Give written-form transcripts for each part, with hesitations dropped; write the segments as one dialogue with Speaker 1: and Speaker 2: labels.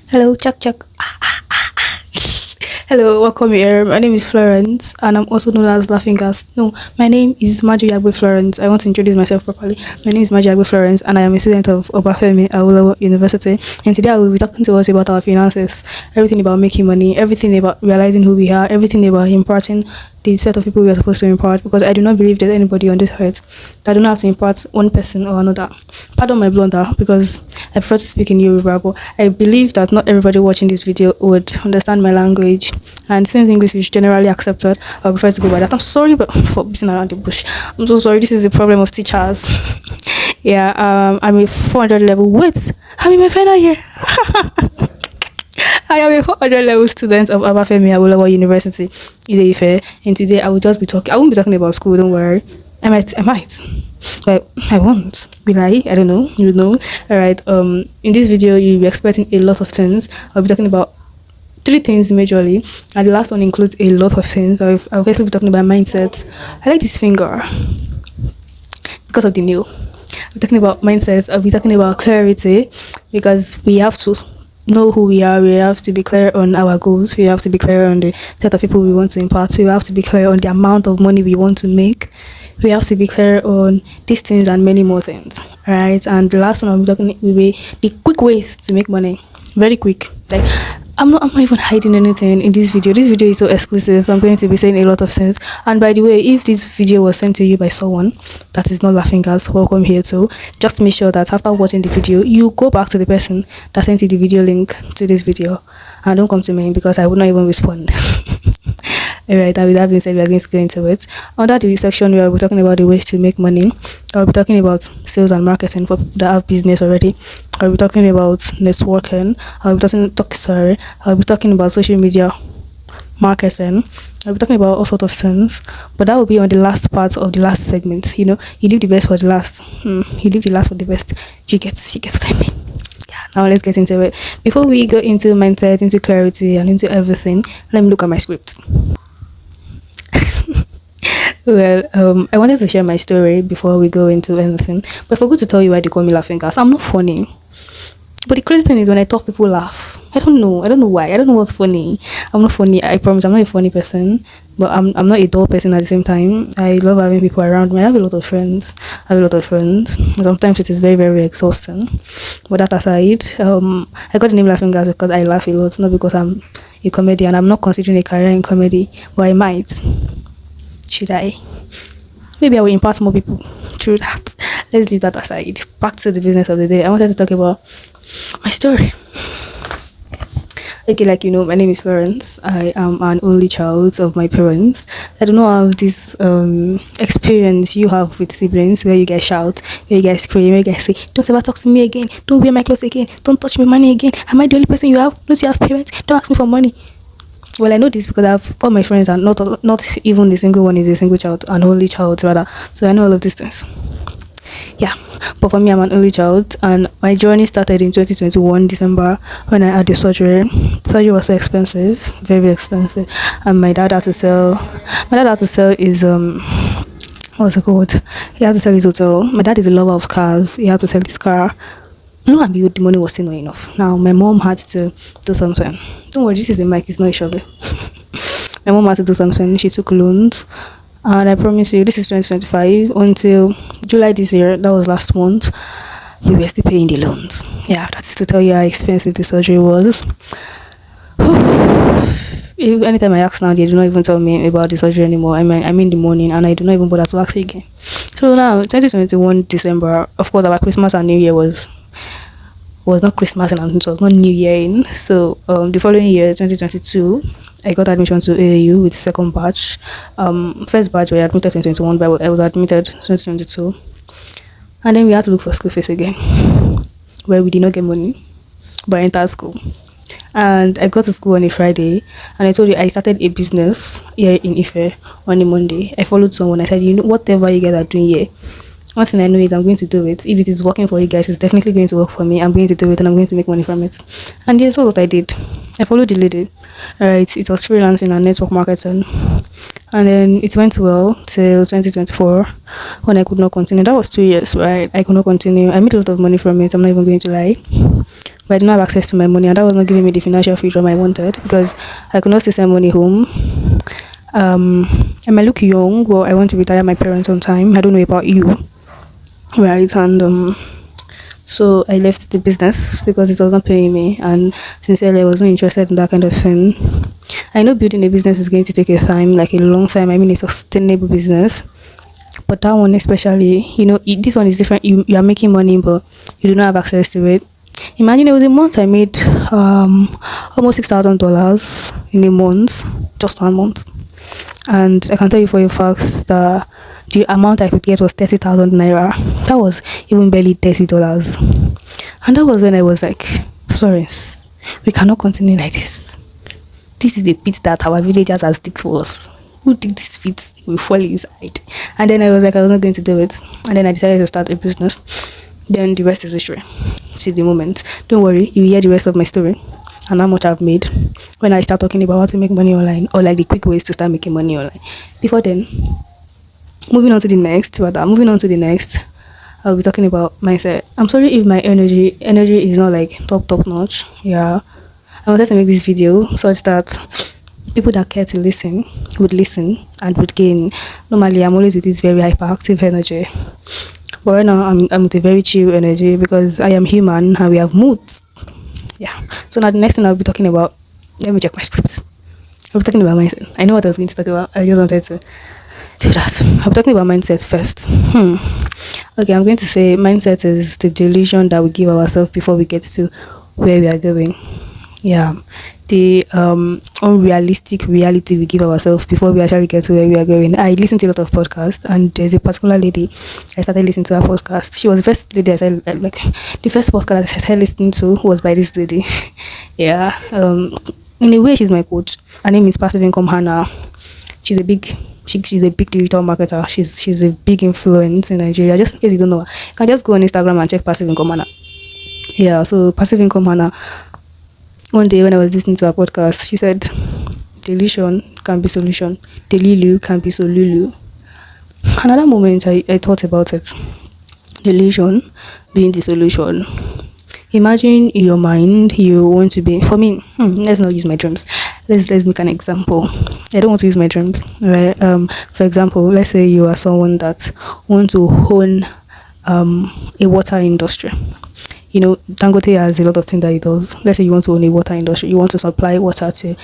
Speaker 1: Hello, check, check. Hello, welcome here. My name is Florence, and I'm also known as Laughing Gas. No, my name is Yagbe Florence. I want to introduce myself properly. My name is Yagbe Florence, and I am a student of Obafemi Awolowo University. And today I will be talking to us about our finances, everything about making money, everything about realizing who we are, everything about imparting the set of people we are supposed to impart. Because I do not believe there's anybody on this earth that do not have to impart one person or another. Pardon my blunder, because I prefer to speak in Yoruba, but I believe that not everybody watching this video would understand my language. And since English is generally accepted, I prefer to go by that. I'm sorry but for beating around the bush. I'm so sorry. This is the problem of teachers. Yeah, I'm a 400 level. Wait, I'm in my final year. I am a 400 level student of Obafemi Awolowo University, Ile-Ife, and today I will just be talking. I won't be talking about school. Don't worry. I might, but I won't. Will I? I don't know. You know. All right. In this video, you'll be expecting a lot of things. I'll be talking about three things majorly, and the last one includes a lot of things. I'll obviously be talking about mindset. I like this finger because of the nail. We're talking about mindsets. I'll be talking about clarity because we have to know who we are. We have to be clear on our goals. We have to be clear on the set of people we want to impart. We have to be clear on the amount of money we want to make. We have to be clear on these things and many more things. All right. And the last one I'll be talking will be the quick ways to make money. Very quick. Like I'm not even hiding anything in this video. This video is so exclusive. I'm going to be saying a lot of things. And by the way, if this video was sent to you by someone that is not laughing gas, welcome here too. Just make sure that after watching the video, you go back to the person that sent you the video link to this video, and don't come to me because I would not even respond. Alright, and with that being said, we are going to go into it. Under the section, we will be talking about the ways to make money. I'll be talking about sales and marketing for people that have business already. I'll be talking about networking. I'll be talking about social media marketing. I'll be talking about all sorts of things. But that will be on the last part of the last segment. You know, you leave the best for the last. You leave the last for the best. She gets what I mean. Now let's get into it. Before we go into mindset, into clarity, and into everything, let me look at my script. Well, I wanted to share my story before we go into anything, but I forgot to tell you why they call me laughing gas. I'm not funny, but the crazy thing is when I talk, people laugh. I don't know why. I don't know what's funny. I'm not funny. I promise I'm not a funny person, but I'm not a dull person at the same time. I love having people around me. I have a lot of friends. Sometimes it is very, very exhausting. But that aside, I got the name laughing gas because I laugh a lot, not because I'm a comedian. I'm not considering a career in comedy, but I might. Should I? Maybe I will impart more people through that. Let's leave that aside. Back to the business of the day. I wanted to talk about my story. Okay, like you know, my name is Florence. I am an only child of my parents. I don't know how this experience you have with siblings, where you guys shout, where you guys scream, where you guys say, "Don't ever talk to me again. Don't wear my clothes again. Don't touch my money again. Am I the only person you have? Don't you have parents? Don't ask me for money." Well, I know this because I have all my friends, and not even the single one is a single child, an only child rather. So I know all of these things. Yeah, but for me, I'm an only child, and my journey started in 2021 December when I had the surgery. Surgery was so expensive, very expensive, and my dad had to sell. My dad had to sell his what's it called? He had to sell his hotel. My dad is a lover of cars. He had to sell his car. Lo and behold, the money was still not enough. Now my mom had to do something. Don't worry, this is the mic, it's not a shovel. My mom had to do something. She took loans, and I promise you, this is 2025 until July this year. That was last month. We were still paying the loans. Yeah, that is to tell you how expensive the surgery was. Anytime I ask now, they do not even tell me about the surgery anymore. I'm in the morning, and I do not even bother to ask again. So now, 2021 December, of course, our Christmas and New Year was not Christmas and it was not New Year in. So the following year, 2022, I got admission to AAU with second batch. First batch we admitted 2021, but I was admitted 2022. And then we had to look for school fees again, where we did not get money, but I entered school. And I got to school on a Friday, and I told you I started a business here in Ife on a Monday. I followed someone. I said, you know, whatever you guys are doing here, one thing I know is I'm going to do it. If it is working for you guys, it's definitely going to work for me. I'm going to do it, and I'm going to make money from it. And yes, what I did. I followed the lady. Alright, it was freelancing and network marketing. And then it went well till 2024 when I could not continue. That was 2 years, right? I could not continue. I made a lot of money from it. I'm not even going to lie. but I did not have access to my money, and that was not giving me the financial freedom I wanted because I could not still send money home. I might look young, but I want to retire my parents on time. I don't know about you, right? And so I left the business because it was not paying me, and sincerely, I was not interested in that kind of thing. I know building a business is going to take a time, like a long time. I mean, a sustainable business, but that one especially, this one is different. You are making money, but you do not have access to it. Imagine it was a month I made almost $6,000 in a month, just 1 month, and I can tell you for a fact that the amount I could get was 30,000 naira. That was even barely $30, and that was when I was like, Florence, we cannot continue like this. This is the pit that our villagers has digged for us. Who dig this pit will fall inside. And then I was like, I was not going to do it. And then I decided to start a business. Then the rest is history. See the moment. Don't worry, you will hear the rest of my story and how much I've made when I start talking about how to make money online, or like the quick ways to start making money online. Before then, moving on to the next, I'll be talking about mindset. I'm sorry if my energy is not like top notch. Yeah, I wanted to make this video such that people that care to listen would listen and would gain. Normally, I'm always with this very hyperactive energy, but right now I'm with a very chill energy because I am human and we have moods. Yeah. So now the next thing I'll be talking about. Let me check my scripts. I'll be talking about mindset. I know what I was going to talk about. I just wanted to do that. I'll be talking about mindset first. Okay, I'm going to say mindset is the delusion that we give ourselves before we get to where we are going. Yeah, the unrealistic reality we give ourselves before we actually get to where we are going. I listen to a lot of podcasts, and there's a particular lady I started listening to her podcast. She was the first lady I said, like the first podcast I started listening to was by this lady. Yeah, in a way she's my coach. Her name is Passive Income Hannah. She's a big digital marketer. She's a big influence in Nigeria. Just in case you don't know her, you can just go on Instagram and check Passive Income Hannah. Yeah, so Passive Income Hannah. One day when I was listening to her podcast, she said, delusion can be solution. Delilu can be solulu. Another moment I thought about it. Delusion being the solution. Imagine in your mind you want to be, for me, let's not use my dreams. Let's make an example. I don't want to use my dreams. Right? For example, let's say you are someone that wants to own a water industry. Dangote has a lot of things that he does. Let's say you want to own a water industry. You want to supply water to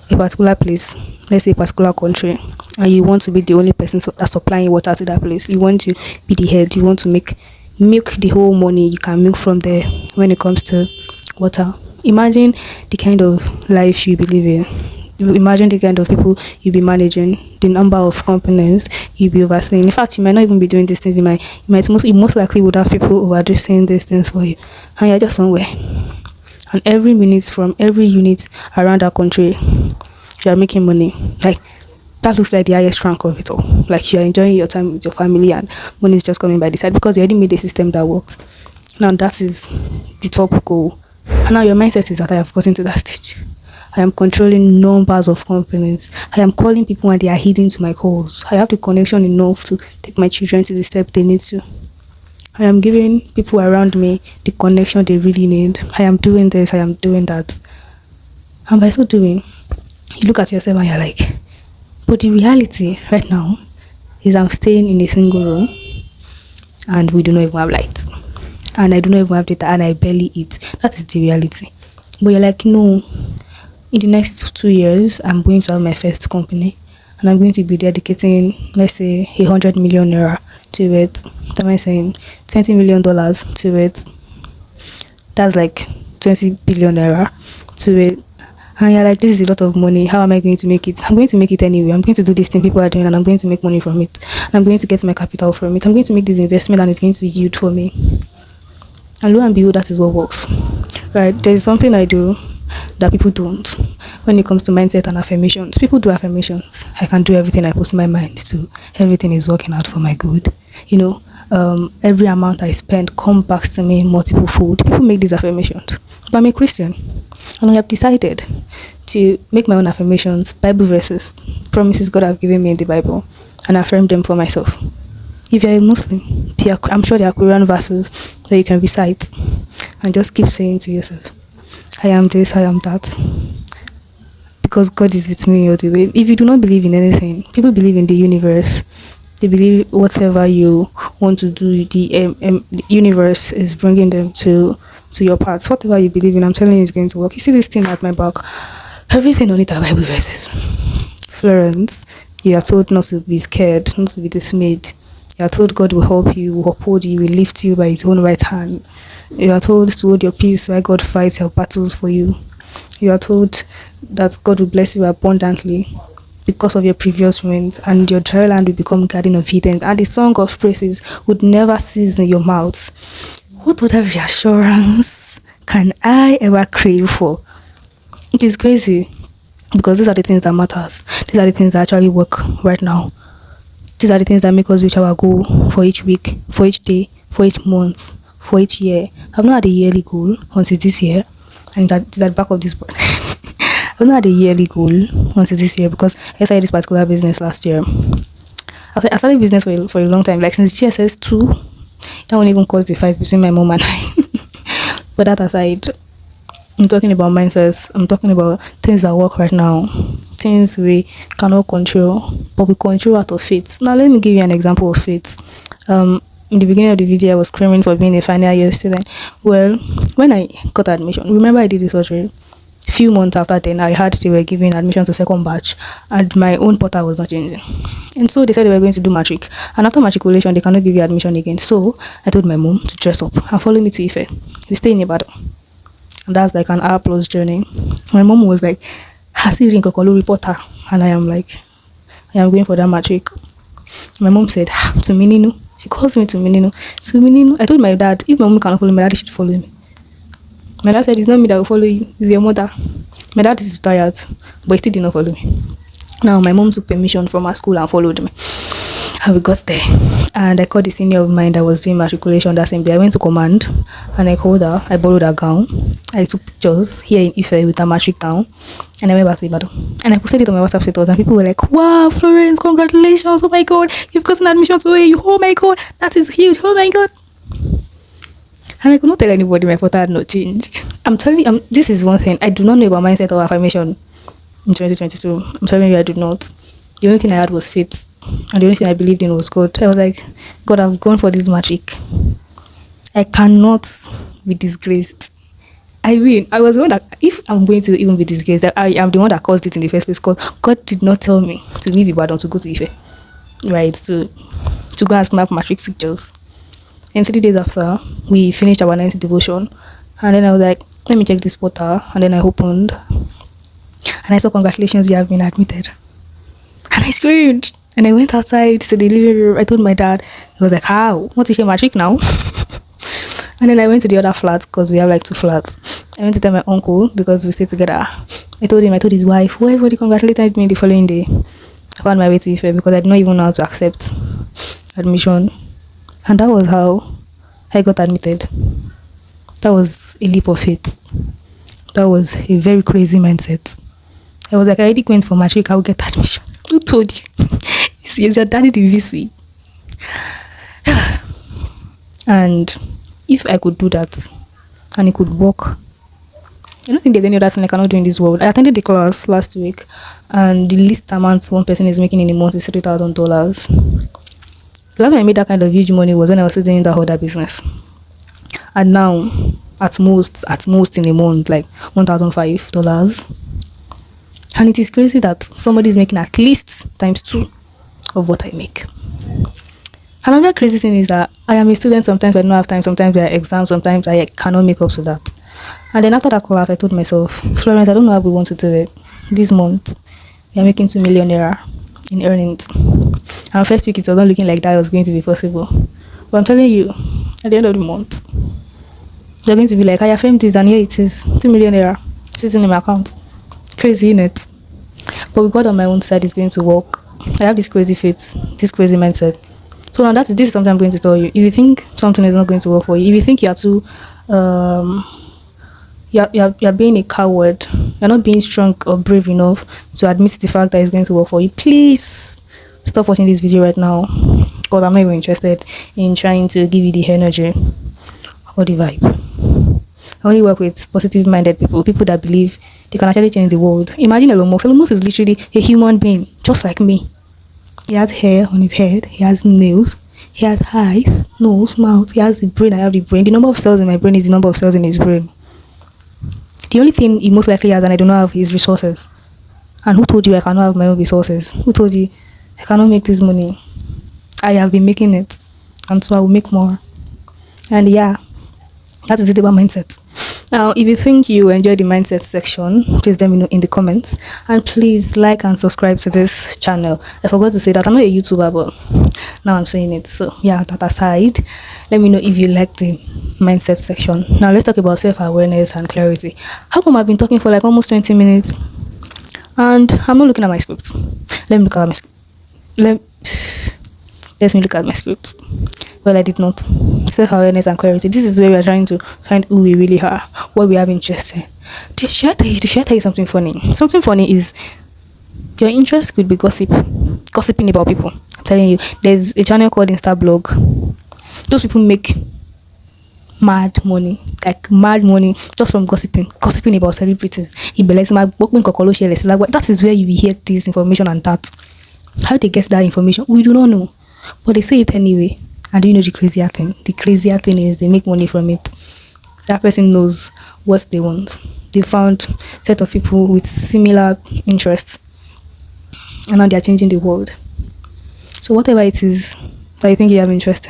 Speaker 1: a particular place, let's say a particular country, and you want to be the only person that's supplying water to that place. You want to be the head. You want to milk the whole money you can milk from there when it comes to water. Imagine the kind of life you be living. Imagine the kind of people you'll be managing, the number of companies you'll be overseeing. In fact, you might not even be doing these things. You most likely would have people overseeing these things for you, and you're just somewhere. And every minute from every unit around our country, you are making money. Like, that looks like the highest rank of it all. Like, you are enjoying your time with your family, and money is just coming by the side because you already made a system that works. Now that is the top goal. And now your mindset is that I have gotten to that stage. I am controlling numbers of companies. I am calling people and they are heeding to my calls. I have the connection enough to take my children to the step they need to. I am giving people around me the connection they really need. I am doing this, I am doing that. And by so doing, you look at yourself and you're like, but the reality right now is I'm staying in a single room and we do not even have lights. And I do not even have data and I barely eat. That is the reality. But you're like, no. In the next 2 years, I'm going to have my first company and I'm going to be dedicating, let's say, 100 million naira to it. What am I saying? $20 million to it. That's like 20 billion naira to it. And you're like, this is a lot of money. How am I going to make it? I'm going to make it anyway. I'm going to do this thing people are doing and I'm going to make money from it. And I'm going to get my capital from it. I'm going to make this investment and it's going to yield for me. And lo and behold, that is what works. Right? There's something I do that people don't when it comes to mindset and affirmations. People do affirmations. I can do everything I put in my mind, so everything is working out for my good. Every amount I spend comes back to me in multiple fold. People make these affirmations, but I'm a Christian and I have decided to make my own affirmations, Bible verses, promises God have given me in the Bible, and affirm them for myself. If you're a Muslim, I'm sure there are Quran verses that you can recite and just keep saying to yourself, I am this, I am that. Because God is with me all the way. If you do not believe in anything, people believe in the universe. They believe whatever you want to do, the universe is bringing them to your path. Whatever you believe in, I'm telling you, is going to work. You see this thing at my back? Everything on it are Bible verses. Florence, you are told not to be scared, not to be dismayed. You are told God will help you, will uphold you, will lift you by his own right hand. You are told to hold your peace while God fights your battles for you. You are told that God will bless you abundantly because of your previous wins, and your dry land will become garden of Eden, and the song of praises would never cease in your mouth. What other reassurance can I ever crave for? It is crazy, because these are the things that matters. These are the things that actually work right now. These are the things that make us reach our goal for each week, for each day, for each month, for each year. I've not had a yearly goal until this year, and it's at the back of this board. I've not had a yearly goal until this year, because I started this particular business last year. I started business for a long time, like since GSS2. That one even caused the fight between my mom and I. But that aside, I'm talking about mindsets. I'm talking about things that work right now, things we cannot control, but we control out of faith. Now, let me give you an example of faith. In the beginning of the video, I was screaming for being a final year student. Well, when I got admission, remember I did the surgery. Few months after then, I heard they were giving admission to second batch, and my own portal was not changing. And so they said they were going to do matric, and after matriculation, they cannot give you admission again. So I told my mom to dress up and follow me to Ife. We stay in Ibadan, and that's like an hour plus journey. My mom was like, "Has he Kokolo reporter?" And I am like, "I am going for that matric." My mom said, "To Mininu." She calls me to Mininu. So Mininu, I told my dad, if my mom cannot follow me, my dad should follow me. My dad said, it's not me that will follow you, it's your mother. My dad is tired, but he still did not follow me. Now, my mom took permission from her school and followed me. And we got there. And I called the senior of mine that was doing matriculation that same day. I went to command and I called her. I borrowed her gown. I took pictures here in Ife with her matric gown. And I went back to Ibadan. And I posted it on my WhatsApp status. And people were like, wow, Florence, congratulations. Oh my God. You've gotten admission to AU. Oh my God. That is huge. Oh my God. And I could not tell anybody my photo had not changed. I'm telling you, this is one thing. I do not know about mindset or affirmation in 2022. I'm telling you, I do not. The only thing I had was faith. And the only thing I believed in was God. I was like, God, I've gone for this magic. I cannot be disgraced. I mean, I was the one that, if I'm going to even be disgraced, that I am the one that caused it in the first place. Because God did not tell me to leave Ibadan to go to Ife. Right? To go and snap matric pictures. And 3 days after, we finished our 90 devotion. And then I was like, let me check this portal. And then I opened. And I saw, congratulations, you have been admitted. And I screamed. And I went outside to the living room. I told my dad. He was like, how? What is your matric now? And then I went to the other flats, because we have like 2 flats. I went to tell my uncle, because we stay together. I told his wife, who everybody congratulated me the following day. I found my way to Ife, because I did not even know how to accept admission. And that was how I got admitted. That was a leap of faith. That was a very crazy mindset. I was like, I already went for matric, I will get admission. Who told you? It's your daddy the VC. And if I could do that, and it could work, I don't think there's any other thing I cannot do in this world. I attended the class last week, and the least amount one person is making in a month is $3,000. The last time I made that kind of huge money was when I was doing that other business. And now, at most in a month, like $1,500. And it is crazy that somebody is making at least ×2 of what I make. Another crazy thing is that I am a student. Sometimes I don't have time. Sometimes there are exams. Sometimes I cannot make up to that. And then after that class, I told myself, Florence, I don't know how we want to do it. This month, we are making 2 million naira in earnings. And first week, it was not looking like that was going to be possible. But I'm telling you, at the end of the month, they're going to be like, I affirmed this, and here it is, 2 million naira sitting in my account. Crazy, isn't it? But with God on my own side, it's going to work. I have this crazy faith, this crazy mindset. So now this is something I'm going to tell you. If you think something is not going to work for you, if you think you're too, you're being a coward, you're not being strong or brave enough to admit the fact that it's going to work for you, please stop watching this video right now. because I'm not even interested in trying to give you the energy or the vibe. I only work with positive minded people, people that believe they can actually change the world. Imagine Elon Musk. Elon Musk is literally a human being, just like me. He has hair on his head, he has nails, he has eyes, nose, mouth, he has the brain, I have the brain. The number of cells in my brain is the number of cells in his brain. The only thing he most likely has and I do not have is resources. And who told you I cannot have my own resources? Who told you I cannot make this money? I have been making it, and so I will make more. And yeah, that is it about mindset. Now, if you think you enjoyed the mindset section, please let me know in the comments. And please like and subscribe to this channel. I forgot to say that I'm not a YouTuber, but now I'm saying it. So yeah, that aside, let me know if you like the mindset section. Now let's talk about self-awareness and clarity. How come I've been talking for like almost 20 minutes and I'm not looking at my script? Let me look at my script. Let me look at my script. Well, I did not. Self-awareness and clarity. This is where we are trying to find who we really are, what we have interest in. Should I tell you something funny? Something funny is your interest could be gossiping about people. I'm telling you, there's a channel called Instablog. Those people make mad money just from gossiping about celebrities. That is where you will hear this information and that. How they get that information, we do not know, but they say it anyway. And do you know the crazier thing? The crazier thing is they make money from it. That person knows what they want. They found a set of people with similar interests, and now they are changing the world. So whatever it is that you think you have interest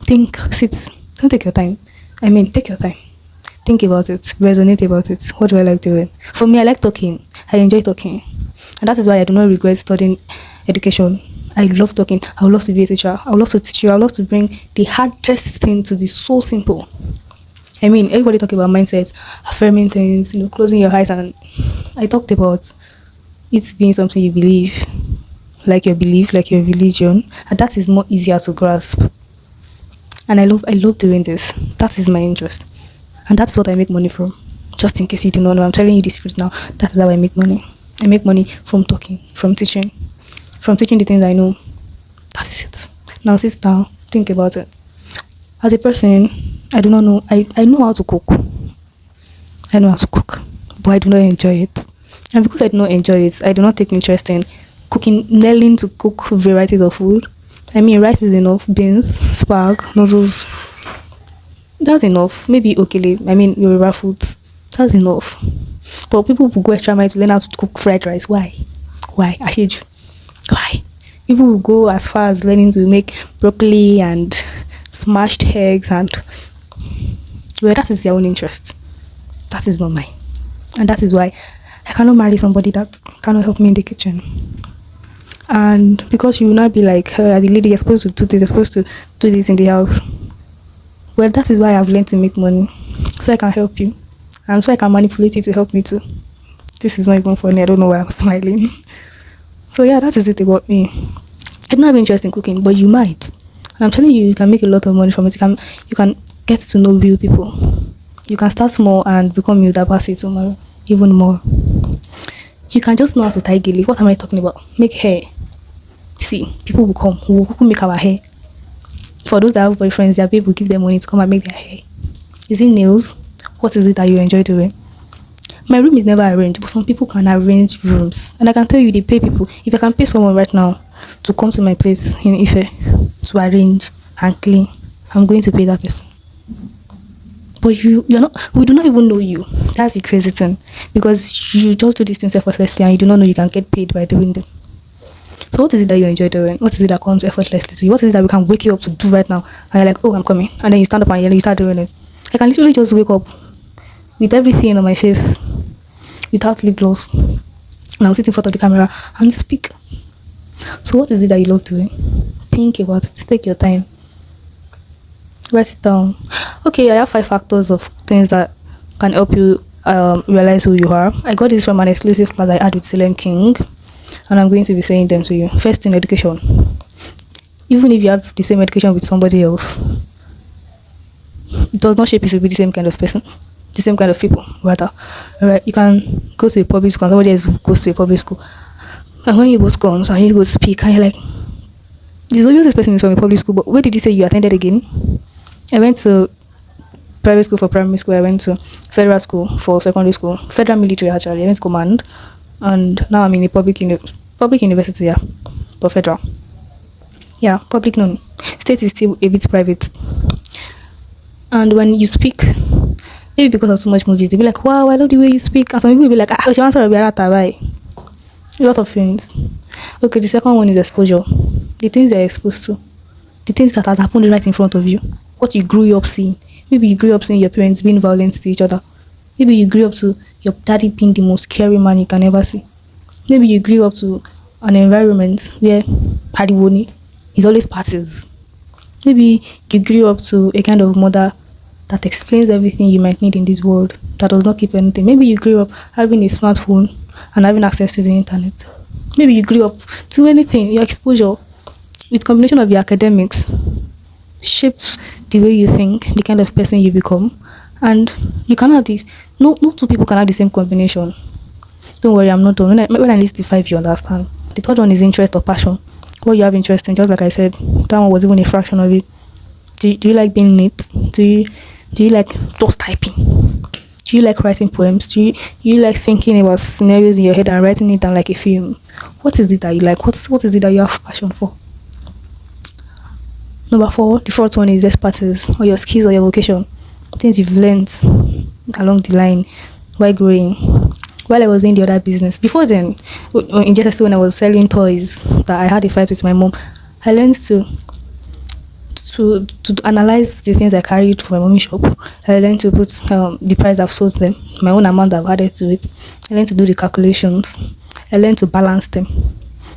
Speaker 1: in, sit, don't take your time. Take your time. Think about it, resonate about it. What do I like doing? For me, I like talking. I enjoy talking. And that is why I do not regret studying education. I love talking. I would love to be a teacher. I would love to teach you. I would love to bring the hardest thing to be so simple. Everybody talk about mindset, affirming things, closing your eyes, and I talked about it being something you believe, like your belief, like your religion, and that is more easier to grasp. And I love doing this. That is my interest, and that's what I make money from. Just in case you do not know, I'm telling you the secret now. That is how I make money. I make money from talking, from teaching the things I know. That's it. Now sit down, think about it. As a person, I do not know. I know how to cook. But I do not enjoy it. And because I do not enjoy it, I do not take interest in cooking, learning to cook varieties of food. Rice is enough, beans, spag, noodles. That's enough. Maybe okele. Yoruba foods. That's enough. But people will go extra mile to learn how to cook fried rice. Why? Ashiju. Why? People will go as far as learning to make broccoli and smashed eggs, and that is their own interest. That is not mine. And that is why I cannot marry somebody that cannot help me in the kitchen. And because you will not be like, the lady, you're supposed to do this, you're supposed to do this in the house. Well, that is why I've learned to make money, so I can help you, and so I can manipulate you to help me too. This is not even funny. I don't know why I'm smiling. So yeah, that is it about me. I don't have interest in cooking, but you might. And I'm telling you, you can make a lot of money from it. You can get to know real people. You can start small and become your diversity tomorrow, even more. You can just know how to tie gilly. What am I talking about? Make hair. See, people will come who make our hair. For those that have boyfriends, their babe will give them money to come and make their hair. Is it nails? What is it that you enjoy doing? My room is never arranged, but some people can arrange rooms. And I can tell you, they pay people. If I can pay someone right now to come to my place in Ife to arrange and clean, I'm going to pay that person. But we do not even know you. That's the crazy thing. Because you just do these things effortlessly and you do not know you can get paid by doing them. So what is it that you enjoy doing? What is it that comes effortlessly to you? What is it that we can wake you up to do right now? And you're like, oh, I'm coming. And then you stand up and you start doing it. I can literally just wake up with everything on my face, without lip gloss, and I'll sit in front of the camera and speak. So what is it that you love doing? Think about it. Take your time. Write it down. Okay, I have 5 factors of things that can help you realize who you are. I got this from an exclusive class I had with Salem King, and I'm going to be saying them to you. First, in education. Even if you have the same education with somebody else, it does not shape you to be the same kind of person, the same kind of people, rather. Alright, you can go to a public school and somebody else goes to a public school, and when you both come and you go speak and you're like, This obvious this person is from a public school, but where did you say you attended again? I went to private school for primary school. I went to federal school for secondary school. Federal military actually. I went to command, and now I'm in a public university. Yeah, but federal. Yeah, public known. State is still a bit private. And when you speak, maybe because of too much movies, they'll be like, "Wow, I love the way you speak," and some people will be like, "Ah, she wants to be a right." A lot of things. Okay, the second one is exposure. The things you're exposed to, the things that has happened right in front of you, what you grew up seeing. Maybe you grew up seeing your parents being violent to each other. Maybe you grew up to your daddy being the most scary man you can ever see. Maybe you grew up to an environment where Hadiwoni is always parties. Maybe you grew up to a kind of mother that explains everything you might need in this world, that does not keep anything. Maybe you grew up having a smartphone and having access to the internet. Maybe you grew up to anything. Your exposure with combination of your academics shapes the way you think, the kind of person you become, and you can have this. No two people can have the same combination. Don't worry, I'm not done. When I list the five, you understand. The third one is interest or passion. What you have interest in, just like I said, that one was even a fraction of it. Do you like being neat? Do you like just typing? Do you like writing poems? Do you like thinking about scenarios in your head and writing it down like a film? What is it that you like? What is it that you have passion for? Number 4, the fourth one is expertise or your skills or your vocation. Things you've learned along the line while growing. While I was in the other business. Before then, in JSS when I was selling toys that I had a fight with my mom, I learned to analyze the things I carried from my mommy shop. I learned to put the price I've sold them, my own amount I've added to it. I learned to do the calculations. I learned to balance them.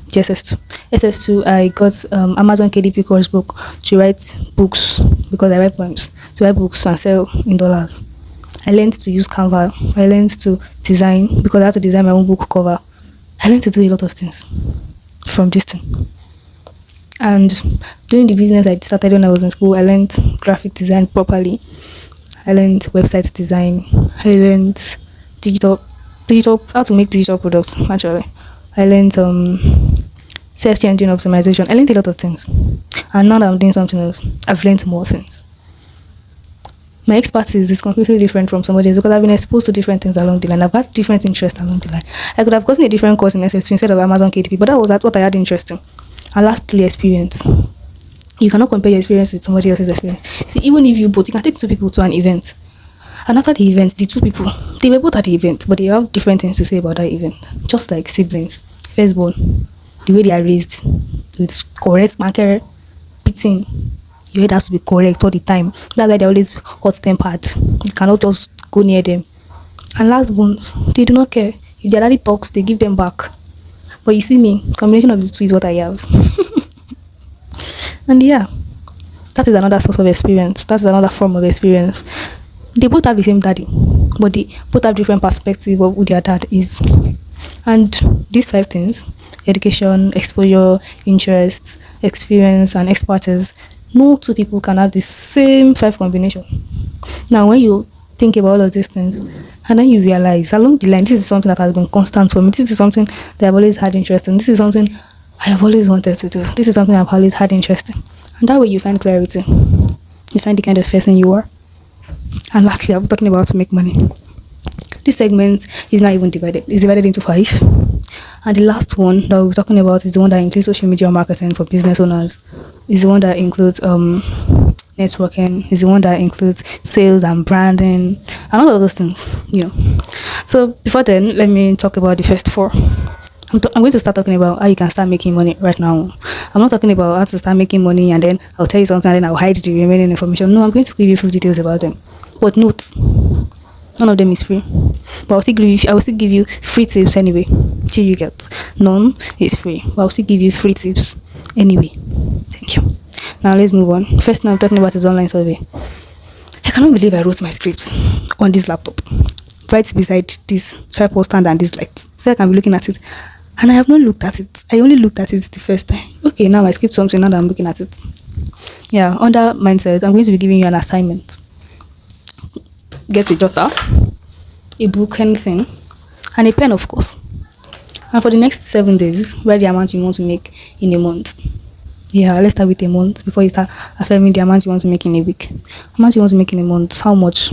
Speaker 1: JSS2. SS2, I got Amazon KDP course book to write books because I write poems. To write books and sell in dollars. I learned to use Canva. I learned to design because I had to design my own book cover. I learned to do a lot of things from this thing. And doing the business I started when I was in school, I learned graphic design properly. I learned website design. I learned digital how to make digital products actually. I learned search engine optimization. I learned a lot of things. And now that I'm doing something else, I've learned more things. My expertise is completely different from somebody else because I've been exposed to different things along the line. I've had different interests along the line. I could have gotten a different course in SS2 instead of Amazon KDP, but that was what I had interest in. And lastly, experience. You cannot compare your experience with somebody else's experience. See, even if you can take two people to an event. And after the event, the two people, they were both at the event, but they have different things to say about that event. Just like siblings. Firstborn, the way they are raised, with correct marker, beating. Your head has to be correct all the time. That's why they're always hot-tempered. You cannot just go near them. And last ones, they do not care. If their daddy talks, they give them back. But you see me, combination of the two is what I have. And yeah, that is another source of experience. That's another form of experience. They both have the same daddy, but they both have different perspectives of who their dad is. And these 5 things, education, exposure, interest, experience, and expertise, no two people can have the same 5 combination. Now, when you think about all of these things, and then you realize along the line, this is something that has been constant for me. This is something that I've always had interest in. This is something I have always wanted to do. This is something I've always had interest in. And that way you find clarity. You find the kind of person you are. And lastly, I'll be talking about how to make money. This segment is not even divided. It's divided into 5. And the last one that we'll be talking about is the one that includes social media marketing for business owners. Is the one that includes networking. Is the one that includes sales and branding and all of those things. So before then, let me talk about the first 4. I'm going to start talking about how you can start making money right now. I'm not talking about how to start making money and then I'll tell you something and then I'll hide the remaining information. No, I'm going to give you full details about them. But note, none of them is free. But I will still give you free tips anyway. Till you get. None is free. But I'll still give you free tips anyway. Thank you. Now let's move on. First, now I'm talking about this online survey. I cannot believe I wrote my script on this laptop, right beside this tripod stand and this light, so I can be looking at it. And I have not looked at it. I only looked at it the first time. Okay, now I skipped something now that I'm looking at it. Yeah, under mindset, I'm going to be giving you an assignment. Get a jotter, a book, anything, and a pen, of course. And for the next 7 days, write the amount you want to make in a month. Yeah, let's start with a month before you start affirming the amount you want to make in a week. Amount you want to make in a month. How much?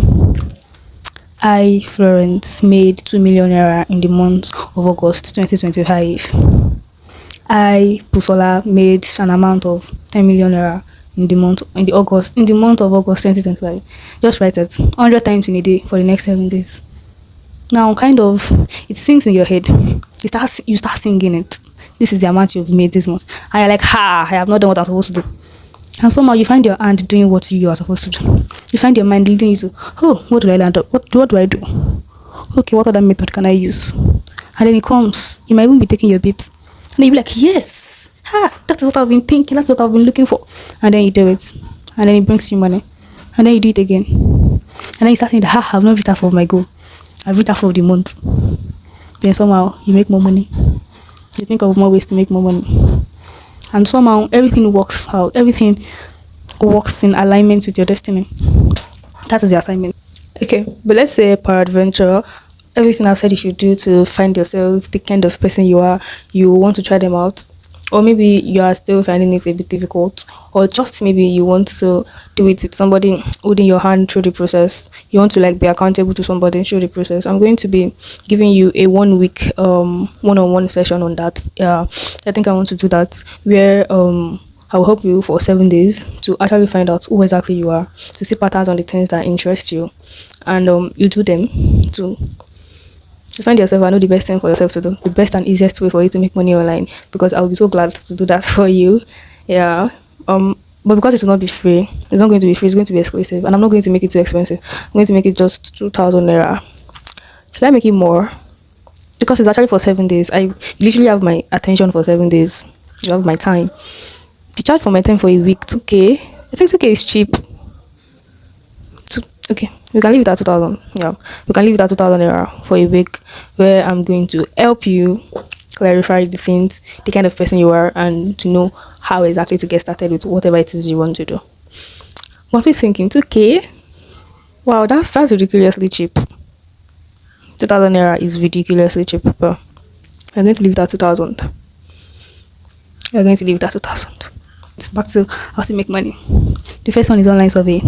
Speaker 1: I, Florence, made 2 million naira in the month of August 2025. I, Busola, made an amount of 10 million naira in the month of August 2025. Just write it 100 times in a day for the next 7 days. Now, kind of, it sinks in your head. You start singing it. This is the amount you've made this month. And you're like, ha, I have not done what I'm supposed to do. And somehow you find your hand doing what you are supposed to do. You find your mind leading you to, oh, what do I land up? What do I do? Okay, what other method can I use? And then it comes. You might even be taking your beats. And then you'll be like, yes, that's what I've been thinking. That's what I've been looking for. And then you do it. And then it brings you money. And then you do it again. And then you start saying, I've not reached half of my goal. I've reached half of the month. Then somehow you make more money. You think of more ways to make more money. And somehow everything works out. Everything works in alignment with your destiny. That is the assignment. Okay, but let's say peradventure, everything I've said you should do to find yourself, the kind of person you are, you want to try them out. Or maybe you are still finding it a bit difficult. Or just maybe you want to do it with somebody holding your hand through the process. You want to be accountable to somebody through the process. I'm going to be giving you a 1 week one-on-one session on that. Yeah, I think I want to do that where I will help you for 7 days to actually find out who exactly you are, to see patterns on the things that interest you, and you do them to find yourself. I know the best thing for yourself to do, the best and easiest way for you to make money online, because I'll be so glad to do that for you. Yeah. But because it will not be free, it's not going to be free, it's going to be exclusive, and I'm not going to make it too expensive. I'm going to make it just 2,000 naira. Should I make it more? Because it's actually for 7 days. I literally have my attention for 7 days. You have my time. The charge for my time for a week, 2k. I think 2k is cheap. Okay, we can leave it at 2,000. Yeah, we can leave it at 2,000 naira for a week, where I'm going to help you clarify the things, the kind of person you are, and to know how exactly to get started with whatever it is you want to do. Monthly thinking, 2k. Wow, that's ridiculously cheap. 2,000 naira is ridiculously cheap. But I'm going to leave it at 2,000. We're going to leave it at 2,000. It's back to how to make money. The first one is online survey.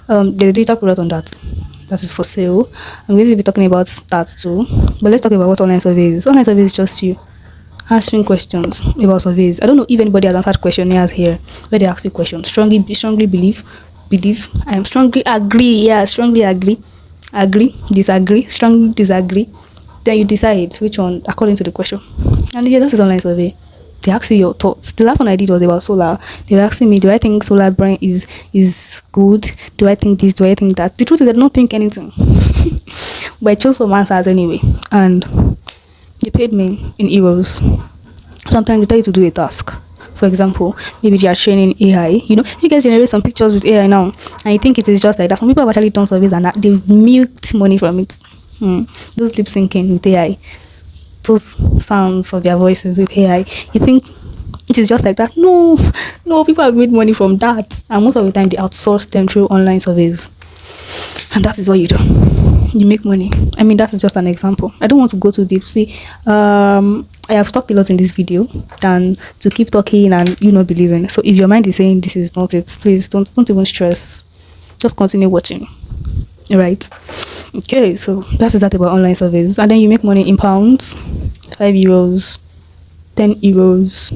Speaker 1: There's a digital product on that is for sale. I'm going to be talking about that too. But let's talk about what online survey is. Online survey is just you answering questions about surveys. I don't know if anybody has answered questionnaires here where they ask you questions. Strongly believe. I am strongly agree. Yeah, strongly agree. Disagree. Strongly disagree. Then you decide which one according to the question. And yeah, that is online survey. They ask you your thoughts. The last one I did was about solar. They were asking me, do I think solar brain is good? Do I think this? Do I think that? The truth is I don't think anything. But I chose some answers anyway. And they paid me in euros. Sometimes they tell you to do a task. For example, maybe they are training AI. You guys generate some pictures with AI now. And you think it is just like that. Some people have actually done surveys and they've milked money from it. Those lip syncing with AI. Those sounds of their voices with AI, you think it is just like that? No, people have made money from that, and most of the time they outsource them through online surveys, and that is what you do. You make money. I mean, that is just an example. I don't want to go too deep. See, I have talked a lot in this video than to keep talking and not believing. So if your mind is saying this is not it, please don't even stress. Just continue watching. Right? Okay, so that is that about online surveys. And then you make money in pounds, 5 euros, 10 euros.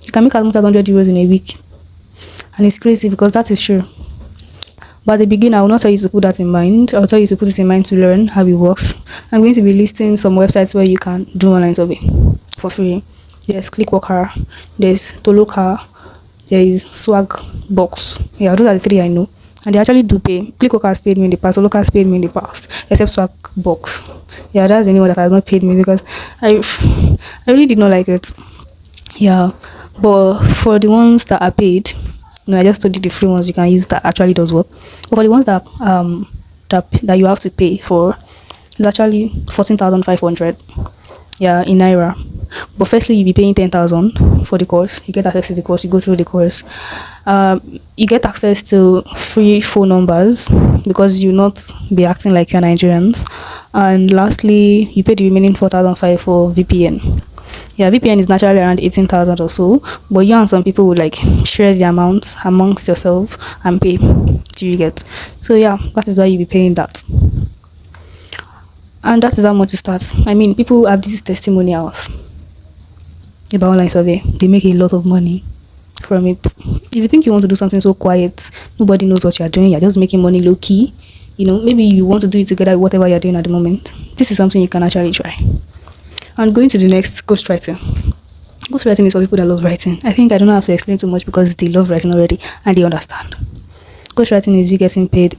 Speaker 1: You can make as much as 100 euros in a week. And it's crazy because that is true. But at the beginning, I will not tell you to put that in mind. I will tell you to put it in mind to learn how it works. I'm going to be listing some websites where you can do online survey for free. There's Clickworker, there's Toloka, there is Swagbox. Yeah, those are the 3 I know. And they actually do pay. Clickworker has paid me in the past. Toloka has paid me in the past. Except Swagbox. Yeah, that's the only one that has not paid me because I really did not like it. Yeah, but for the ones that are paid, I just told you the free ones you can use that actually does work. But for the ones that you have to pay for, it's actually 14,500. Yeah, in naira. But firstly, you'll be paying 10,000 for the course. You get access to the course. You go through the course. You get access to free phone numbers because you not be acting like you're Nigerians. And lastly, you pay the remaining 4,500 for VPN. Yeah, VPN is naturally around 18,000 or so, but you and some people would like share the amount amongst yourself and pay. Do you get? So yeah, that is why you be paying that. And that is how much to start. I mean, people have these testimonials about online survey. They make a lot of money from it. If you think you want to do something so quiet, nobody knows what you are doing, you're just making money low key. Maybe you want to do it together with whatever you're doing at the moment. This is something you can actually try. And going to the next, ghostwriting. Ghostwriting is for people that love writing. I think I don't have to explain too much because they love writing already and they understand. Ghostwriting is you getting paid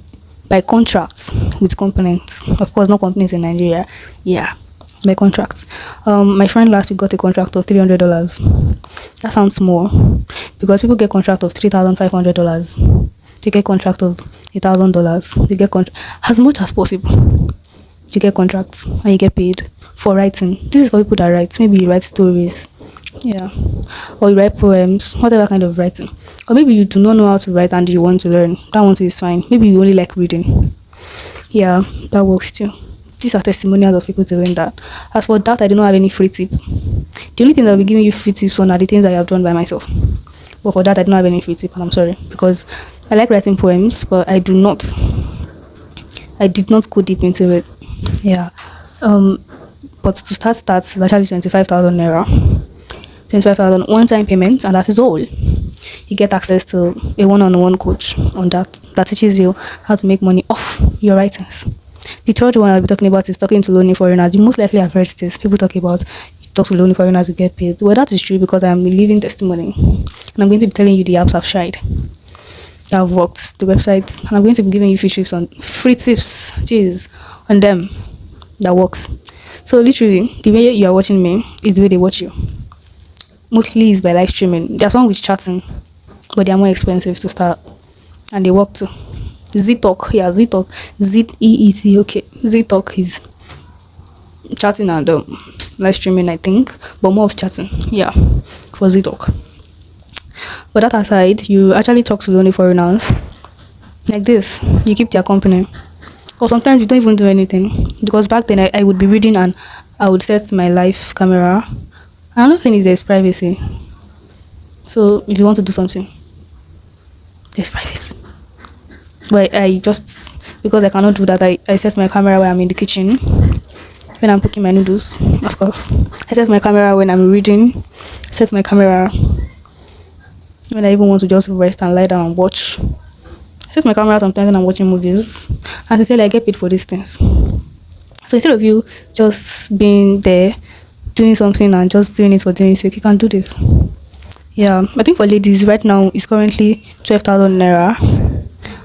Speaker 1: by contracts with companies. Of course, not companies in Nigeria. Yeah, by contracts. My friend last week got a contract of $300. That sounds small because people get contract of $3,500. They get contract of $1,000. They get as much as possible. You get contracts and you get paid for writing. This is for people that write. Maybe you write stories, yeah, or you write poems, whatever kind of writing. Or maybe you do not know how to write and you want to learn. That one is fine. Maybe you only like reading. Yeah, that works too. These are testimonials of people doing that. As for that, I do not have any free tip. The only thing that will be giving you free tips on are the things that I have done by myself. But for that, I don't have any free tip, and I'm sorry because I like writing poems, but I did not go deep into it. Yeah. But to start it's actually 25,000 naira. 25,000 one-time payment, and that is all. You get access to a one-on-one coach on that teaches you how to make money off your writings. The third one I'll be talking about is talking to lonely foreigners. You most likely have heard this. People talk about talk to lonely foreigners to get paid. Well, that is true because I am a living testimony, and I'm going to be telling you the apps I've tried that have worked, the websites, and I'm going to be giving you free tips on them that works. So literally, the way you are watching me is the way they watch you. Mostly is by live streaming. There's one with chatting, but they are more expensive to start, and they work too. Z-Talk, yeah, Z-Talk, Z-E-E-T, okay. Z-Talk is chatting and live streaming, I think, but more of chatting, yeah, for Z-Talk. But that aside, you actually talk to lonely foreigners like this. You keep their company, or sometimes you don't even do anything, because back then I would be reading and I would set my live camera. Another thing is there's privacy. So if you want to do something, there's privacy. But I just, because I cannot do that, I set my camera when I'm in the kitchen, when I'm cooking my noodles, of course. I set my camera when I'm reading. I set my camera when I even want to just rest and lie down and watch. I set my camera sometimes when I'm watching movies. And sincerely, I get paid for these things. So instead of you just being there, doing something and just doing it for doing sake, you can do this. Yeah, I think for ladies right now it's currently 12,000 naira,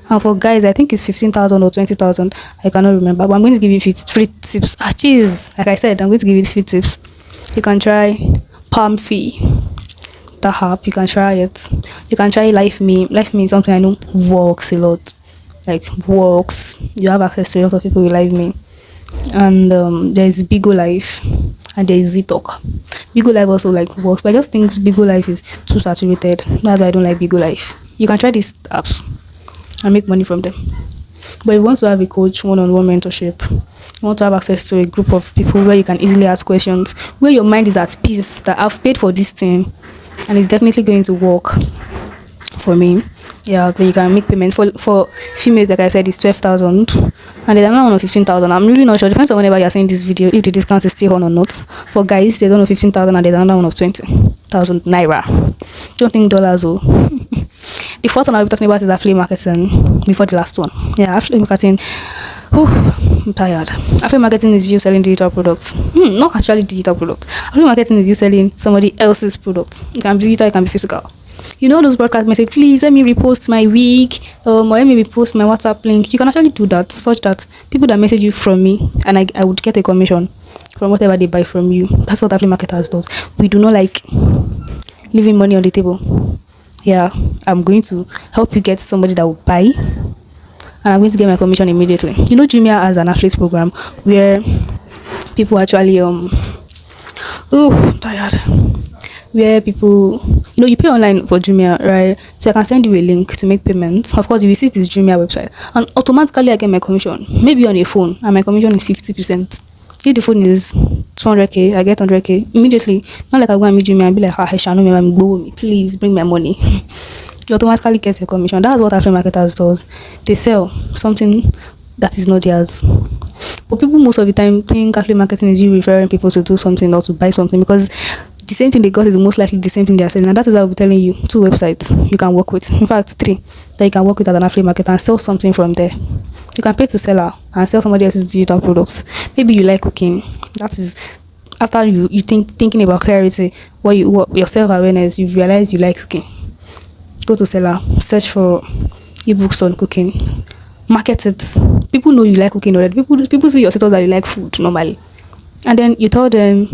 Speaker 1: and for guys I think it's 15,000 or 20,000. I cannot remember, but I'm going to give you free tips. Like I said, I'm going to give you free tips. You can try Palm Fee, the app. You can try it. You can try Life.me. Life.me is something I know works a lot. Like works. You have access to a lot of people with Life.me. And there's Bigo Life, and there is Z-Talk. Bigo Life also like works, but I just think Bigo Life is too saturated. That's why I don't like Bigo Life. You can try these apps and make money from them. But if you want to have a coach, one-on-one mentorship, you want to have access to a group of people where you can easily ask questions, where your mind is at peace, that I've paid for this thing and it's definitely going to work for me. Yeah, but you can make payments. For females, like I said, it's 12,000, and there's another one of 15,000. I'm really not sure. Depends on whenever you're seeing this video, if the discount is still on or not. For guys, there's one of 15,000 and there's another one of 20,000 naira. Don't think dollars. Oh. The first one I'll be talking about is affiliate marketing before the last one. Yeah, affiliate marketing. I'm tired. Affiliate marketing is you selling digital products. Not actually digital products. Affiliate marketing is you selling somebody else's product. It can be digital, it can be physical. You know those broadcast message, please let me repost my wig, or let me repost my WhatsApp link. You can actually do that such that people that message you from me, and I would get a commission from whatever they buy from you. That's what affiliate marketers does. We do not like leaving money on the table. Yeah, I'm going to help you get somebody that will buy, and I'm going to get my commission immediately. You know, Jumia has an affiliate program where people actually tired. Where people, you pay online for Jumia, right? So I can send you a link to make payments. Of course, you visit this Jumia website, and automatically I get my commission. Maybe on a phone, and my commission is 50%. If the phone is 200k, I get 100k immediately. Not like I go and meet you and be like, ah, Hesha, no, me, go with me. Please bring my money. You automatically get your commission. That's what affiliate marketers does. They sell something that is not theirs. But people most of the time think affiliate marketing is you referring people to do something or to buy something, because the same thing they got is most likely the same thing they are selling. And that is why I'll be telling you 2 websites you can work with. In fact, 3 that you can work with as an affiliate marketer and sell something from there. You can pay to seller and sell somebody else's digital products. Maybe you like cooking. That is after you thinking about clarity, what your self-awareness, you realize you like cooking. Go to seller, search for ebooks on cooking, market it. People know you like cooking already. People see your status that you like food normally, and then you tell them,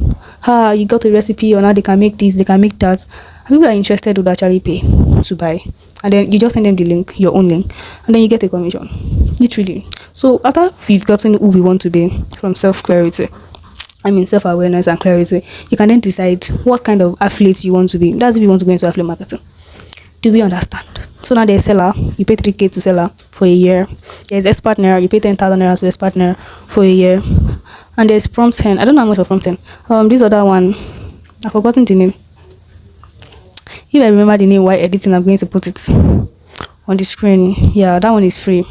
Speaker 1: you got a recipe or now they can make this, they can make that, and people are interested would actually pay to buy. And then you just send them the link, your own link, and then you get a commission. Literally. So after we've gotten who we want to be from self-awareness and clarity, you can then decide what kind of affiliate you want to be. That's if you want to go into affiliate marketing. Do we understand? So now there's seller, you pay 3k to seller for a year. There's expert naira, you pay 10,000 naira to expert naira for a year. And there's prompt 10. I don't know how much for prompt 10. This other one, I've forgotten the name. If I remember the name while editing, I'm going to put it on the screen. Yeah, that one is free.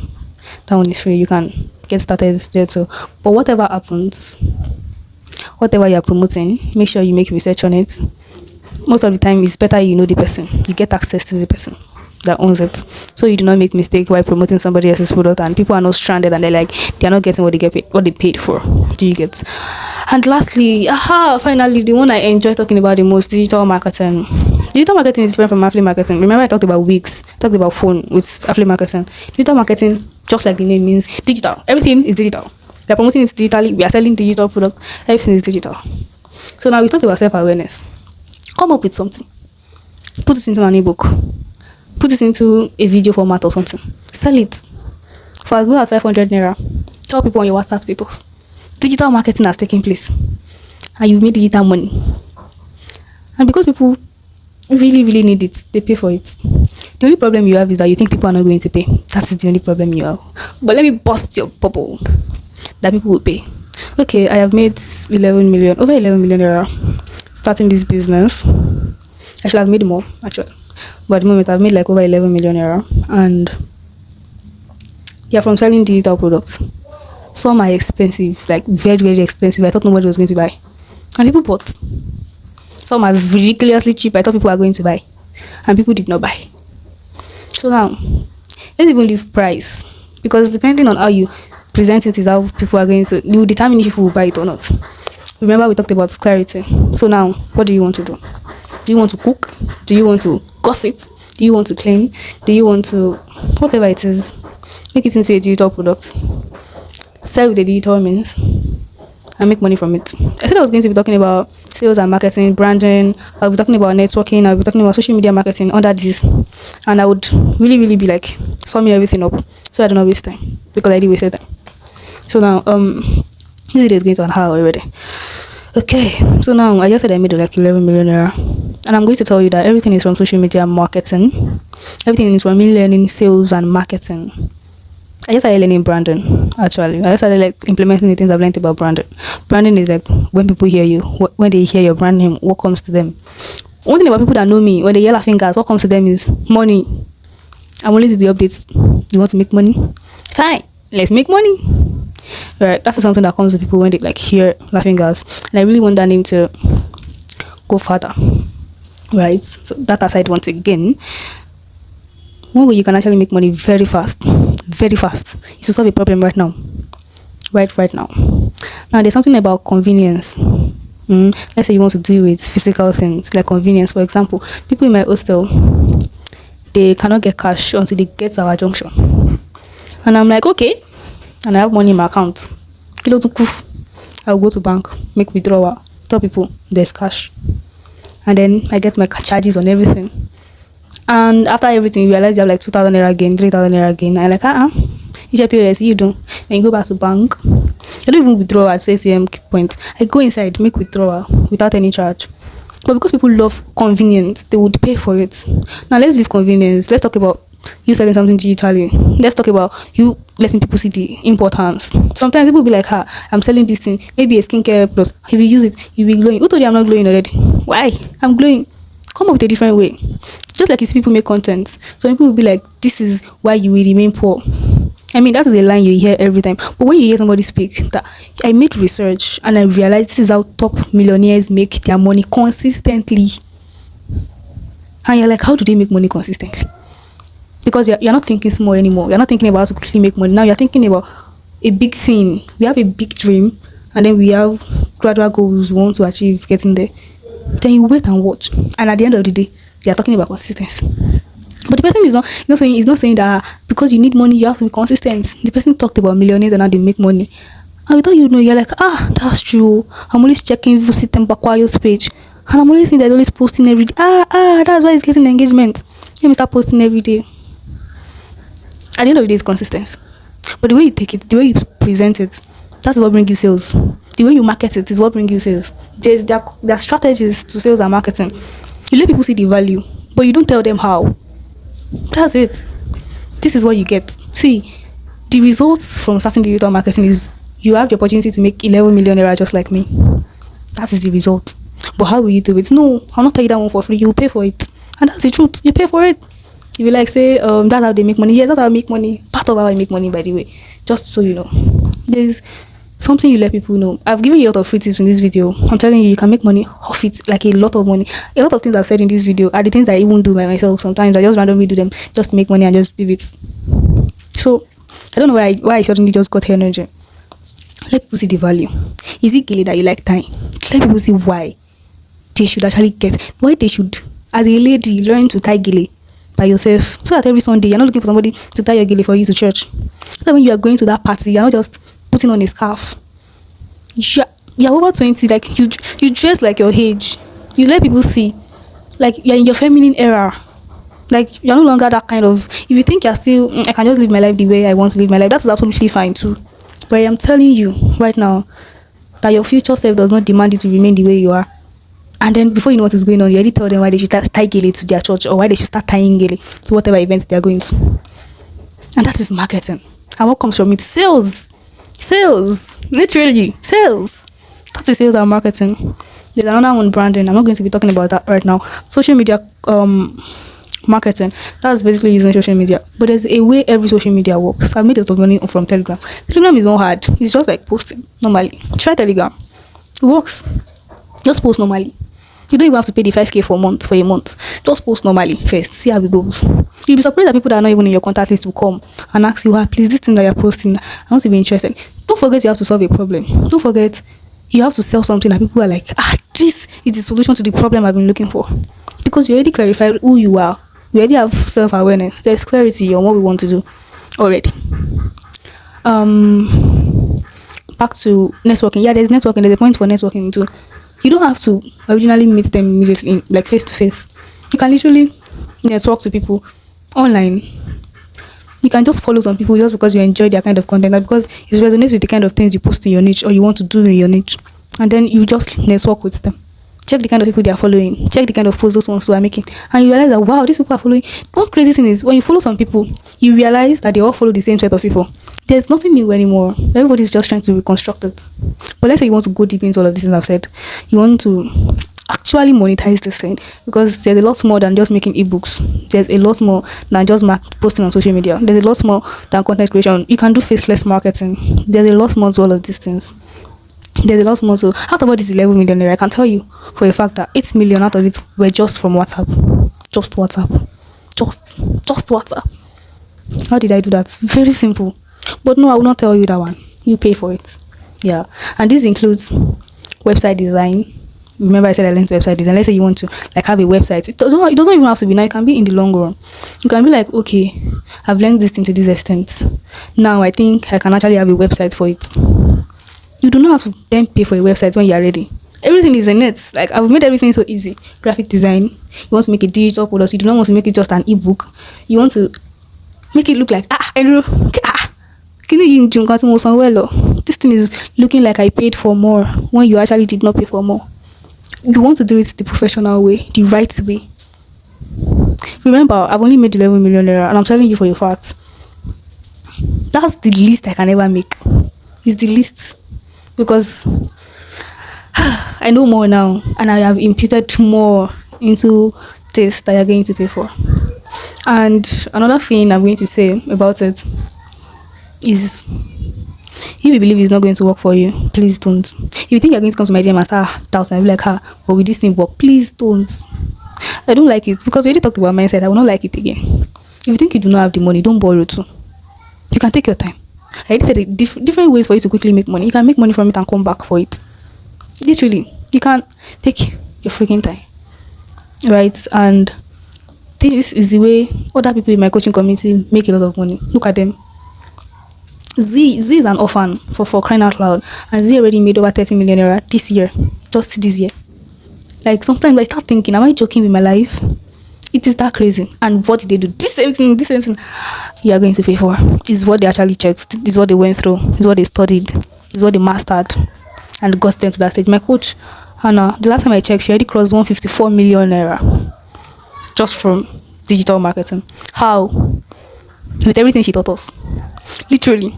Speaker 1: You can get started there too. But whatever happens, whatever you're promoting, make sure you make research on it. Most of the time, it's better you know the person. You get access to the person that owns it, so you do not make mistake while promoting somebody else's product, and people are not stranded and they're not getting what they paid for. Do you get? And lastly, finally, the one I enjoy talking about the most, digital marketing. Digital marketing is different from affiliate marketing. Remember, I talked about Wix, talked about phone with affiliate marketing. Digital marketing, just like the name means, digital. Everything is digital. We are promoting it digitally. We are selling digital products. Everything is digital. So now we talked about self-awareness. Come up with something. Put it into an ebook. Put it into a video format or something. Sell it for as low as 500 naira. Tell people on your WhatsApp status. Digital marketing has taken place, and you've made digital money. And because people really, really need it, they pay for it. The only problem you have is that you think people are not going to pay. That is the only problem you have. But let me bust your bubble that people will pay. Okay, I have made over 11 million naira starting this business. I should have made more actually, but at the moment I've made like over 11 million naira, and they are from selling digital products. Some are expensive, like very, very expensive. I thought nobody was going to buy, and people bought. Some are ridiculously cheap. I thought people were going to buy, and people did not buy. So now, let's even leave price, because depending on how you present it is how people are going to, you determine if people will buy it or not. Remember, we talked about clarity. So now, what do you want to do? Do you want to cook? Do you want to gossip? Do you want to clean? Do you want to, whatever it is, make it into a digital product, sell with the digital means, and make money from it. I said I was going to be talking about sales and marketing, branding. I'll be talking about networking. I'll be talking about social media marketing under this, and I would really, really be like summing everything up, so I don't waste time, because I did waste time. So now, this video is going to an hour already. Okay, so now I just said I made like 11 million naira, and I'm going to tell you that everything is from social media marketing. Everything is from me learning sales and marketing. I just started learning branding. Actually, I just started like implementing the things I've learned about branding. Branding is like when people hear you, when they hear your brand name, what comes to them. One thing about people that know me, when they yell at fingers, what comes to them is money. I'm always with the updates. You want to make money? Fine, let's make money. Right, that's something that comes to people when they like hear laughing gas, and I really want that name to go further. Right, so that aside, once again, one way you can actually make money very fast is to solve a problem right now. Right now. Now there's something about convenience. Let's say you want to deal with physical things like convenience. For example, people in my hostel, they cannot get cash until they get to our junction, and I'm like, okay, and I have money in my account. I'll go to bank, make withdrawal, tell people there's cash, and then I get my charges on everything. And after everything, you realize you have like 2,000 naira again, 3,000 naira again. I'm like, you check POS, you don't. Then you go back to bank. I don't even withdraw at 6 a.m. point. I go inside, make withdrawal without any charge. But because people love convenience, they would pay for it. Now let's leave convenience. Let's talk about you selling something digitally. Let's talk about you letting people see the importance. Sometimes people be like, I'm selling this thing, maybe a skincare plus. If you use it, you'll be glowing. Who told you I'm not glowing already? Why? I'm glowing. Come up with a different way. Just like you see people make content. Some people will be like, this is why you will remain poor. I mean, that is a line you hear every time. But when you hear somebody speak, that I made research and I realized this is how top millionaires make their money consistently. And you're like, how do they make money consistently? Because you're not thinking small anymore. You're not thinking about how to quickly make money. Now you're thinking about a big thing. We have a big dream, and then we have gradual goals we want to achieve getting there. Then you wait and watch. And at the end of the day, they are talking about consistency. But the person is not saying that because you need money, you have to be consistent. The person talked about millionaires and how they make money. And without you're like, that's true. I'm always checking Visit Mbakwayo's page. And I'm always seeing that always posting every day. That's why he's getting engagement. Let me start posting every day. At the end of the day, it's consistency. But the way you take it, the way you present it, that's what brings you sales. The way you market it is what brings you sales. There are strategies to sales and marketing. You let people see the value, but you don't tell them how. That's it. This is what you get. See, the results from starting digital marketing is you have the opportunity to make 11 million naira just like me. That is the result. But how will you do it? No, I'll not tell you that one for free. You pay for it. And that's the truth. You pay for it. If you like say, that's how they make money. Yes, that's how I make money. Part of how I make money, by the way. Just so you know. There's something you let people know. I've given you a lot of free tips in this video. I'm telling you can make money off it, like a lot of money. A lot of things I've said in this video are the things I even do by myself. Sometimes I just randomly do them just to make money and just leave it. So I don't know why I suddenly just got energy. Let people see the value. Is it gele that you like tying? Let people see why they should actually why they should, as a lady, learn to tie gele by yourself, so that every Sunday you're not looking for somebody to tie your gele for you to church. So when you are going to that party, you're not just putting on a scarf. You're over 20, like you dress like your age. You let people see, like you're in your feminine era. Like you're no longer that kind of. If you think you're still, I can just live my life the way I want to live my life, that's absolutely fine too. But I am telling you right now that your future self does not demand you to remain the way you are. And then before you know what is going on, you already tell them why they should tie gele to their church, or why they should start tying gele to whatever events they are going to. And that is marketing. And what comes from it? Sales. Literally sales. That's a sales and marketing. There's another one, branding. I'm not going to be talking about that right now. Social media marketing. That's basically using social media. But there's a way every social media works. I've made a lot of money from Telegram. Telegram is not hard. It's just like posting normally. Try Telegram. It works. Just post normally. You don't even have to pay the 5k for a month. Just post normally first. See how it goes. You'll be surprised that people that are not even in your contact list will come and ask you, please, this thing that you're posting, I want to be interested. Don't forget you have to solve a problem. Don't forget you have to sell something that people are like, this is the solution to the problem I've been looking for. Because you already clarified who you are. You already have self-awareness. There's clarity on what we want to do already. Back to networking. Yeah, there's networking. There's a point for networking too. You don't have to originally meet them immediately, like face to face. You can literally talk to people online. You can just follow some people just because you enjoy their kind of content, and because it resonates with the kind of things you post in your niche or you want to do in your niche. And then you just network with them. Check the kind of people they are following. Check the kind of posts those ones who are making. And you realize that, wow, these people are following. One crazy thing is when you follow some people, you realize that they all follow the same set of people. There's nothing new anymore. Everybody's just trying to reconstruct it. But let's say you want to go deep into all of these things I've said. You want to actually monetize this thing, because there's a lot more than just making ebooks. There's a lot more than just posting on social media. There's a lot more than content creation. You can do faceless marketing. There's a lot more to all of these things. There's a lot more to. Out of all this 11 million naira, I can tell you for a fact that 8 million out of it were just from WhatsApp. Just WhatsApp. Just WhatsApp. How did I do that? Very simple. But no, I will not tell you that one. You pay for it. Yeah. And this includes website design. Remember I said I learned website design. Let's say you want to have a website. It doesn't even have to be now. It can be in the long run. You can be like, okay, I've learned this thing to this extent. Now I think I can actually have a website for it. You do not have to then pay for a website when you are ready. Everything is in it. Like, I've made everything so easy. Graphic design. You want to make a digital product. You do not want to make it just an ebook. You want to make it look like this thing is looking like I paid for more when you actually did not pay for more. You want to do it the professional way, the right way. Remember, I've only made 11 million naira, and I'm telling you for a fact, that's the least I can ever make. It's the least, because I know more now, and I have imputed more into this that you're going to pay for. And another thing I'm going to say about it is, if you believe it's not going to work for you, please don't. If you think you're going to come to my DM and start doubting, I'll be like, but will this thing work? Please don't. I don't like it, because we already talked about mindset. I will not like it again. If you think you do not have the money, don't borrow too. You can take your time. I already said it, different ways for you to quickly make money. You can make money from it and come back for it. Literally, you can take your freaking time, right? And this is the way other people in my coaching community make a lot of money. Look at them. Z is an orphan for crying out loud, and Z already made over 30 million naira this year, just this year. Like, sometimes I start thinking, am I joking with my life? It is that crazy. And what did they do? This same thing you are going to pay for. This is what they actually checked. This is what they went through. This is what they studied. This is what they mastered, and got them to that stage. My coach, Hannah, the last time I checked, she already crossed 154 million naira just from digital marketing. How? With everything she taught us. Literally.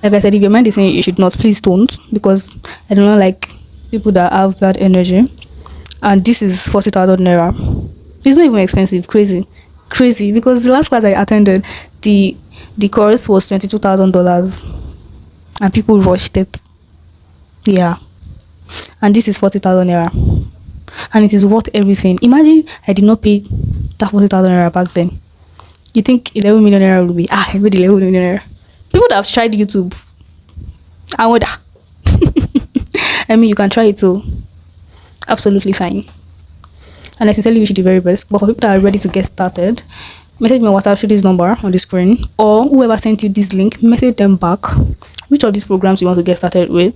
Speaker 1: Like I said, if your mind is saying you should not, please don't, because I do not like people that have bad energy. And this is 40,000 naira. It's not even expensive. Crazy, because the last class I attended, the course was $22,000, and people rushed it. Yeah. And this is 40,000 naira, and it is worth everything. Imagine I did not pay that 40,000 naira back then. You think 11 million naira would be, I made 11 million naira. People that have tried YouTube, I would. I mean, you can try it too. Absolutely fine. And I sincerely wish you the very best. But for people that are ready to get started, message me on WhatsApp through this number on the screen, or whoever sent you this link, message them back which of these programs you want to get started with.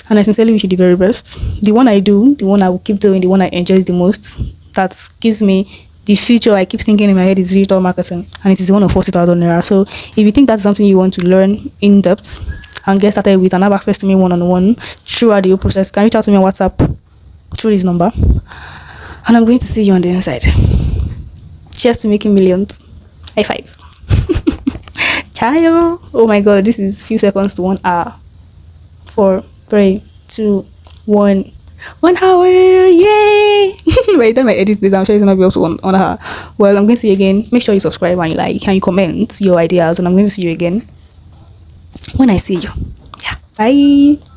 Speaker 1: And I sincerely wish you the very best. The one I do, the one I will keep doing, the one I enjoy the most, that gives me the future I keep thinking in my head, is digital marketing, and it is the one of 40,000 naira. So if you think that's something you want to learn in depth and get started with, and have access to me one-on-one throughout the whole process, can reach out to me on WhatsApp through this number, and I'm going to see you on the inside. Cheers to making millions. High five. Ciao. Oh my god, this is few seconds to 1 hour. 4, 3, 2, 1. 1 hour, yay! By the time I edit this, I'm sure it's not be up to 1 hour. Well, I'm going to see you again. Make sure you subscribe and you like, and you comment your ideas, and I'm going to see you again when I see you. Yeah, bye.